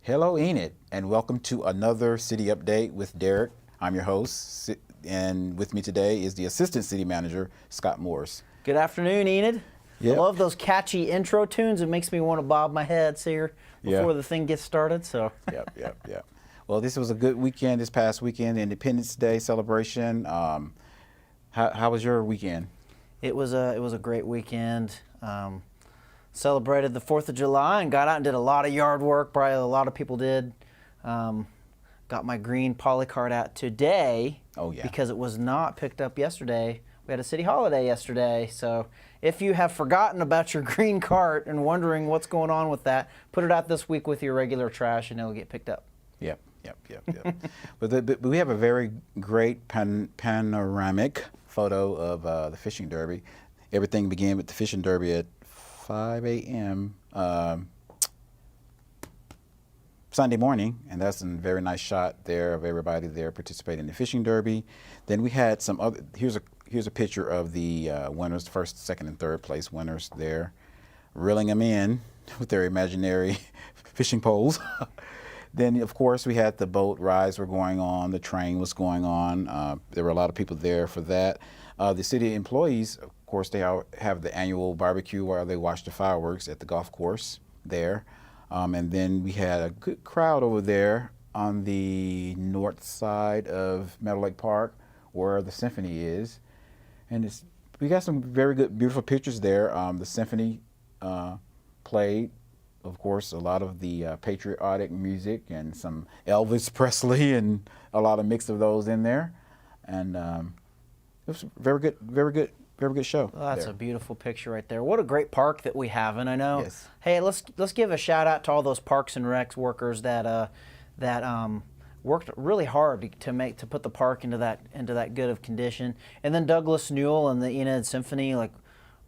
Hello, Enid, and welcome to another City Update with Derrick. I'm your host, and with me today is the Assistant City Manager, Scott Morris. Good afternoon, Enid. Yep. I love those catchy intro tunes. It makes me want to bob my head here before the thing gets started. So. Yep. Well, this was a good weekend. This past weekend, Independence Day celebration. How was your weekend? It was a great weekend. Celebrated the 4th of July and got out and did a lot of yard work. Probably a lot of people did. Got my green poly card out today. Oh, yeah. Because it was not picked up yesterday. We had a city holiday yesterday. So if you have forgotten about your green cart and wondering what's going on with that, put it out this week with your regular trash and it'll get picked up. Yep. But we have a very great panoramic photo of the fishing derby. Everything began with the fishing derby at 5 a.m. Sunday morning, and that's a very nice shot there of everybody there participating in the fishing derby. Then we had some other. Here's a picture of the winners, first, second, and third place winners there, reeling them in with their imaginary fishing poles. Then, of course, we had the boat rides were going on, the train was going on. There were a lot of people there for that. The city employees, of course, they have the annual barbecue where they watch the fireworks at the golf course there. And then we had a good crowd over there on the north side of Meadow Lake Park where the symphony is. And we got some very good, beautiful pictures there. The symphony played, of course, a lot of the patriotic music and some Elvis Presley and a lot of mix of those in there. And it was a very good show. Well, that's a beautiful picture right there. What a great park that we have. And I know, yes. Hey, let's give a shout out to all those Parks and Recs workers that worked really hard to put the park into that good of condition. And then Douglas Newell and the Enid Symphony, like,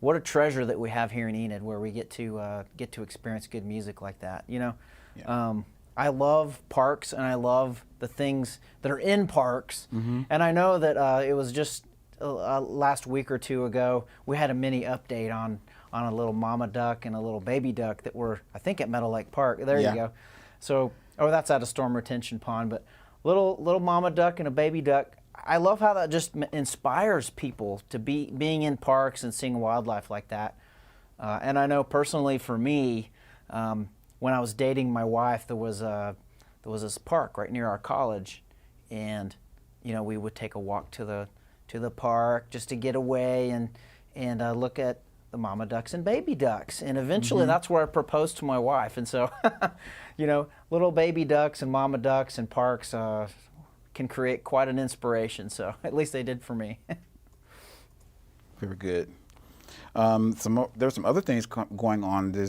what a treasure that we have here in Enid, where we get to experience good music like that. You know, Yeah. I love parks and I love the things that are in parks. Mm-hmm. And I know that it was just last week or two ago we had a mini update on a little mama duck and a little baby duck that were, I think, at Meadow Lake Park. There you go. So, that's at a storm retention pond, but little mama duck and a baby duck. I love how that just inspires people to being in parks and seeing wildlife like that. And I know personally for me, when I was dating my wife, there was this park right near our college, and we would take a walk to the park just to get away and look at the mama ducks and baby ducks. And eventually that's where I proposed to my wife. And so, little baby ducks and mama ducks and parks can create quite an inspiration. So at least they did for me. Very good. There's some other things going on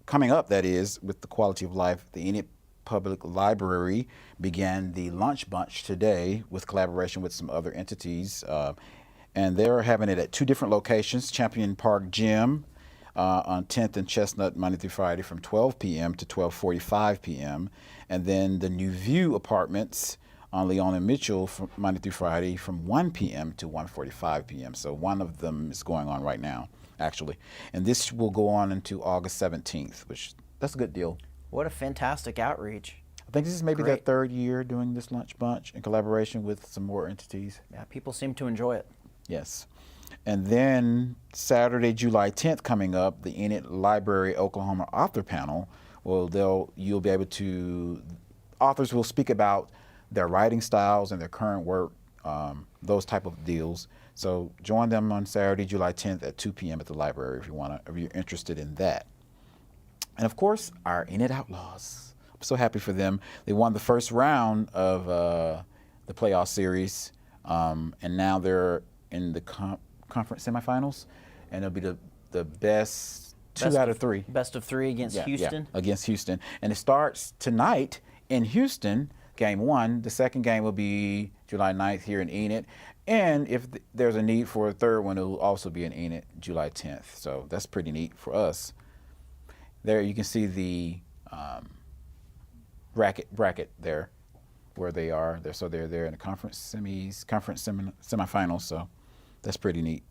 coming up, that is, with the quality of life. The Enid Public Library began the Lunch Bunch today with collaboration with some other entities. And they're having it at two different locations, Champion Park Gym on 10th and Chestnut, Monday through Friday from 12 p.m. to 12:45 p.m. And then the New View Apartments on Leon and Mitchell from Monday through Friday from 1 p.m. to 1:45 p.m. So one of them is going on right now, actually. And this will go on until August 17th, which that's a good deal. What a fantastic outreach. I think this is maybe their third year doing this Lunch Bunch in collaboration with some more entities. Yeah, people seem to enjoy it. Yes. And then Saturday, July 10th coming up, the Enid Library Oklahoma Author Panel. Well, you'll be able to, authors will speak about their writing styles and their current work, those type of deals. So join them on Saturday, July 10th at 2 p.m. at the library if you're interested in that. And of course, our Enid Outlaws. I'm so happy for them. They won the first round of the playoff series, and now they're in the conference semifinals, and it'll be the best out of three. Best of three against Houston? Yeah, against Houston. And it starts tonight in Houston, game one. The second game will be July 9th here in Enid. And if there's a need for a third one, it will also be in Enid July 10th. So that's pretty neat for us. There you can see the bracket there where they are. They're there in the conference semifinals. So that's pretty neat.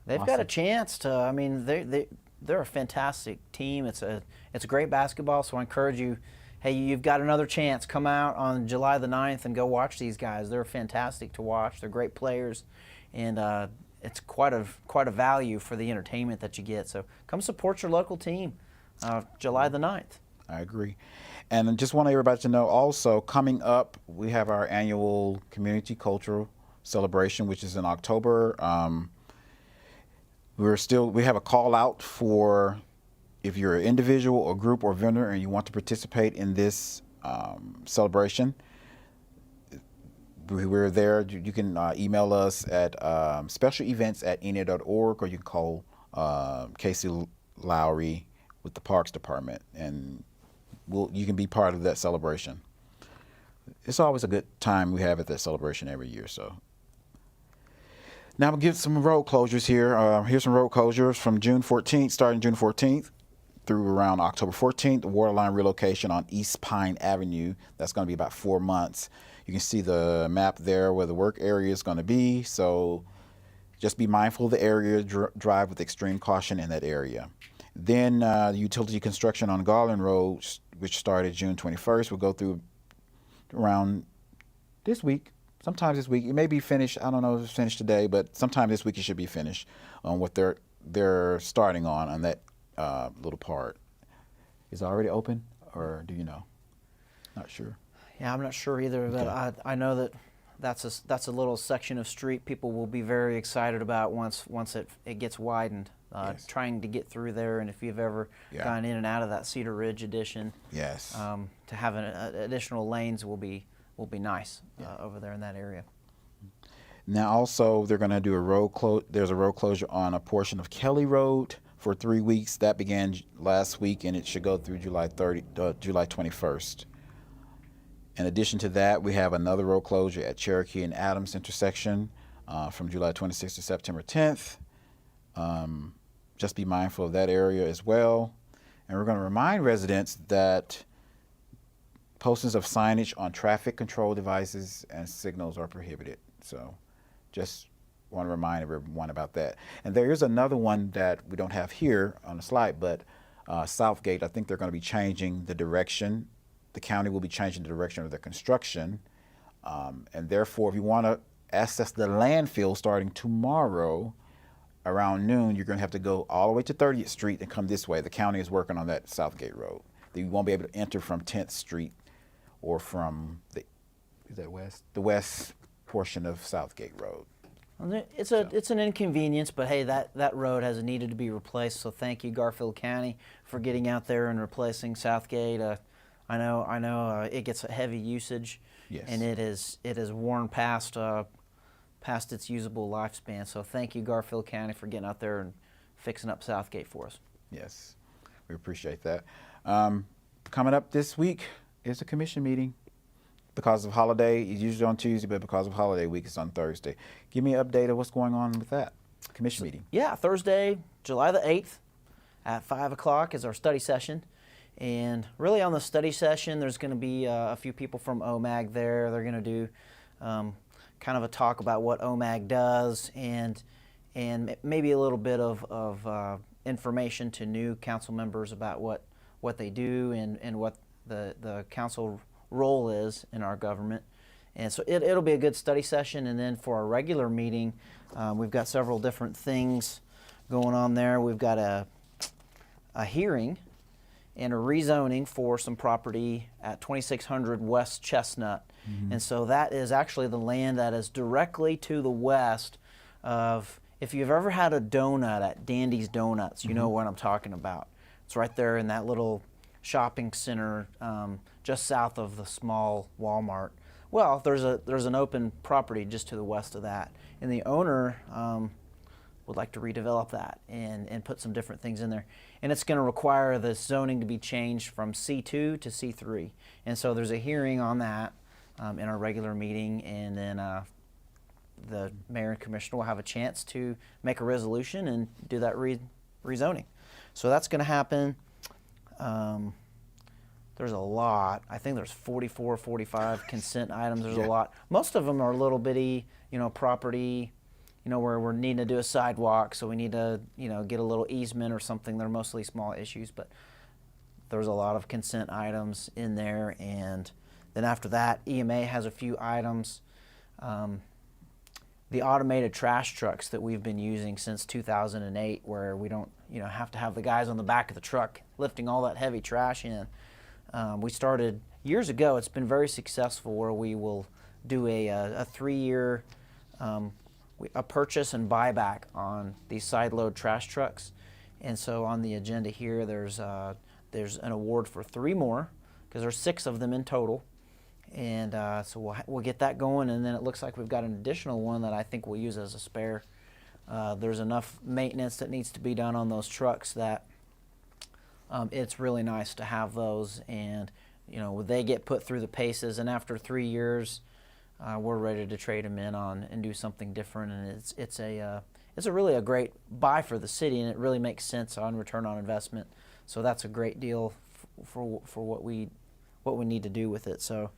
They've got a chance to. I mean, they're a fantastic team. It's a great basketball. So I encourage you, hey, you've got another chance. Come out on July the 9th and go watch these guys. They're fantastic to watch. They're great players, and it's quite a value for the entertainment that you get. So come support your local team, July the 9th. I agree. And I just want everybody to know also, coming up, we have our annual community cultural celebration, which is in October. We have a call out for if you're an individual or group or vendor and you want to participate in this celebration. We're there. You can email us at specialevents@enid.org, or you can call Casey Lowry with the Parks Department, and you can be part of that celebration. It's always a good time we have at that celebration every year. So now we'll give some road closures here. Here's some road closures from June 14th, starting June 14th through around October 14th. The water line relocation on East Pine Avenue. That's going to be about 4 months. You can see the map there where the work area is going to be. So just be mindful of the area. Drive with extreme caution in that area. Then utility construction on Garland Road, which started June 21st, will go through around this week. Sometimes this week. It may be finished. I don't know if it's finished today, but sometime this week it should be finished on what they're starting on that little part. Is it already open, or do you know? Not sure. Yeah, I'm not sure either, but Okay. I know that's a little section of street people will be very excited about once it gets widened. Yes. Trying to get through there, and if you've ever gone in and out of that Cedar Ridge addition, Yes. to have additional lanes will be nice over there in that area. Now also they're going to do there's a road closure on a portion of Kelly Road for 3 weeks. That began last week, and it should go through July 21st. In addition to that, we have another road closure at Cherokee and Adams intersection from July 26th to September 10th. Just be mindful of that area as well. And we're going to remind residents that postings of signage on traffic control devices and signals are prohibited. So just want to remind everyone about that. And there is another one that we don't have here on the slide, but Southgate, I think they're going to be changing the direction. The county will be changing the direction of their construction. And therefore, if you want to access the landfill starting tomorrow, around noon, you're going to have to go all the way to 30th Street and come this way. The county is working on that Southgate Road. You won't be able to enter from 10th Street or from the west portion of Southgate Road. It's an inconvenience, but hey, that road has needed to be replaced. So thank you, Garfield County, for getting out there and replacing Southgate. I know it gets a heavy usage, Yes. and it is worn past its usable lifespan. So thank you, Garfield County, for getting out there and fixing up Southgate for us. Yes, we appreciate that. Coming up this week is a commission meeting. Because of holiday, it's usually on Tuesday, but because of holiday week, it's on Thursday. Give me an update of what's going on with that commission meeting. Yeah, Thursday, July the 8th at 5 o'clock is our study session. And really on the study session, there's going to be a few people from OMAG there. They're going to do kind of a talk about what OMAG does and maybe a little bit of information to new council members about what they do and what the council role is in our government. And so it'll be a good study session. And then for our regular meeting, we've got several different things going on there. We've got a hearing and a rezoning for some property at 2600 West Chestnut. Mm-hmm. And so that is actually the land that is directly to the west of, if you've ever had a donut at Dandy's Donuts, you know what I'm talking about. It's right there in that little shopping center just south of the small Walmart. Well, there's an open property just to the west of that, and the owner would like to redevelop that and put some different things in there. And it's going to require the zoning to be changed from C2 to C3. And so there's a hearing on that in our regular meeting, and then the mayor and commissioner will have a chance to make a resolution and do that rezoning. So that's going to happen. There's a lot. I think there's 44, 45 consent items. There's a lot. Most of them are little bitty, property, where we're needing to do a sidewalk, so we need to, get a little easement or something. They're mostly small issues, but There was a lot of consent items in there, and then after that, EMA has a few items. The automated trash trucks that we've been using since 2008, where we don't, have to have the guys on the back of the truck lifting all that heavy trash in. We started years ago. It's been very successful, where we will do a 3-year a purchase and buyback on these side load trash trucks. And so on the agenda here, there's an award for 3 more, because there's 6 of them in total. And so we'll get that going, and then it looks like we've got an additional one that I think we'll use as a spare. There's enough maintenance that needs to be done on those trucks that it's really nice to have those, and they get put through the paces, and after 3 years, we're ready to trade them in on and do something different. And it's a really a great buy for the city, and it really makes sense on return on investment. So that's a great deal for what we need to do with it. So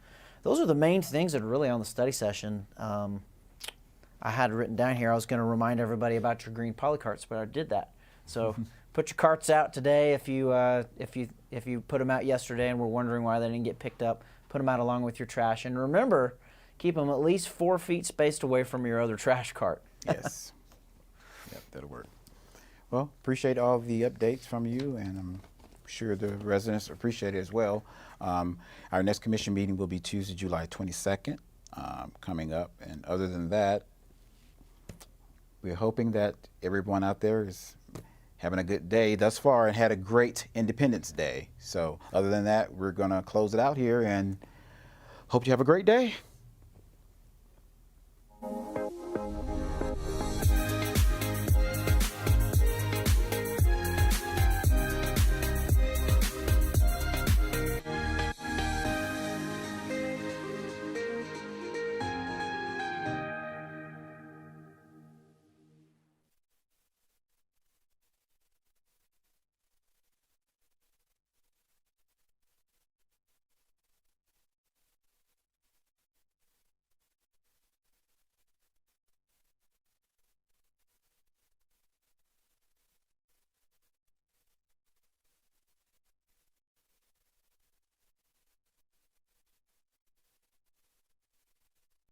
those are the main things that are really on the study session. I had written down here, I was going to remind everybody about your green poly carts, but I did that. So put your carts out today. If you put them out yesterday and were wondering why they didn't get picked up, put them out along with your trash. And remember, keep them at least 4 feet spaced away from your other trash cart. Yes. Yep, that'll work. Well, appreciate all the updates from you, and I'm sure the residents appreciate it as well. Our next commission meeting will be Tuesday, July 22nd, coming up. And other than that, we're hoping that everyone out there is having a good day thus far and had a great Independence Day. So other than that, we're going to close it out here and hope you have a great day.